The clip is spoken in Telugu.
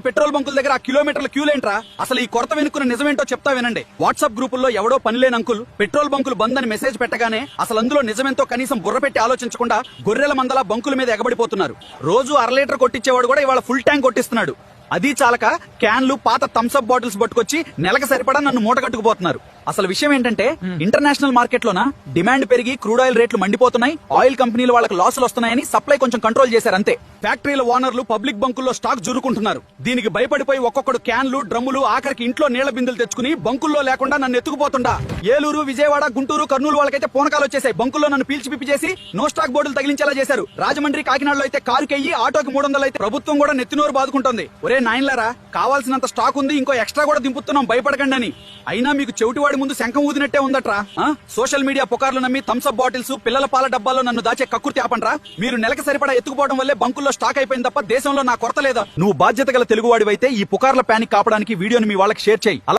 పెట్రోల్ బంకుల దగ్గర ఆ కిలోమీటర్ల క్యూలేంట్రా? అసలు ఈ కొరత వెనుక్కున్న నిజమేంటో చెప్తా వినండి. వాట్సాప్ గ్రూపుల్లో ఎవడో పనిలేని అంకుల్ పెట్రోల్ బంకులు బంద్ అని మెసేజ్ పెట్టగానే అసలు అందులో నిజమేంతో కనీసం బుర్ర పెట్టి ఆలోచించకుండా గొర్రెల మందల బంకుల మీద ఎగబడిపోతున్నారు. రోజు 1/2 లీటర్ కొట్టించేవాడు కూడా ఇవాళ ఫుల్ ట్యాంక్ కొట్టిస్తున్నాడు. అది చాలక క్యాన్లు, పాత థమ్స్అప్ బాటిల్స్ పట్టుకొచ్చి నెలకు సరిపడా నన్ను మూట కట్టుకుపోతున్నారు. అసలు విషయం ఏంటంటే ఇంటర్నేషనల్ మార్కెట్ లోన డిమాండ్ పెరిగి క్రూడ్ ఆయిల్ రేట్లు మండిపోతున్నాయి. ఆయిల్ కంపెనీలు వాళ్ళకి లాసులు వస్తున్నాయని సప్లై కొంచెం కంట్రోల్ చేశారు అంతే. ఫ్యాక్టరీల ఓనర్లు పబ్లిక్ బంకుల్లో స్టాక్ జురుకుంటున్నారు. దీనికి భయపడిపోయి ఒక్కొక్కడు క్యాన్లు, డ్రమ్ములు, ఆఖరికి ఇంట్లో నీళ్ల బిందులు తెచ్చుకుని బంకుల్లో లేకుండా నన్ను ఎత్తుకుపోతుండా. ఏలూరు, విజయవాడ, గుంటూరు, కర్నూలు వాళ్ళకైతే పూనకాలు వచ్చేసాయి. బంకుల్లో నన్ను పీల్చి పిప్పి చేసి నో స్టాక్ బోర్డులు తగిలించేలా చేశారు. రాజమండ్రి, కాకినాడలో అయితే కారుకి అయ్యి ఆటోకి 300 అయితే ప్రభుత్వం కూడా నెత్తినోరు బాదుకుంటోంది. ఒరే నాయన్లారా, కావాల్సినంత స్టాక్ ఉంది, ఇంకో ఎక్స్ట్రా కూడా దింపుతున్నాం, భయపడకండి అని. అయినా మీకు చెవిటివాడి ముందు శంఖం ఊదినట్టే ఉందట్రా. సోషల్ మీడియా పుకార్లు నమ్మి థమ్స్అప్ బాటిల్స్, పిల్లల పాల డబ్బాల్లో నన్ను దాచే కక్కుర్తి ఆపండ్రా. మీరు నెలకు సరిపడా ఎత్తుకుపోవడం వల్లే బంకుల్లో స్టాక్ అయిపోయింది తప్ప దేశంలో నా కొరత లేదా? నువ్వు బాధ్యత గల తెలుగువాడివైతే ఈ పుకార్ల ప్యానిక్ కాపడానికి వీడియోని మీ వాళ్ళకి షేర్ చేయి.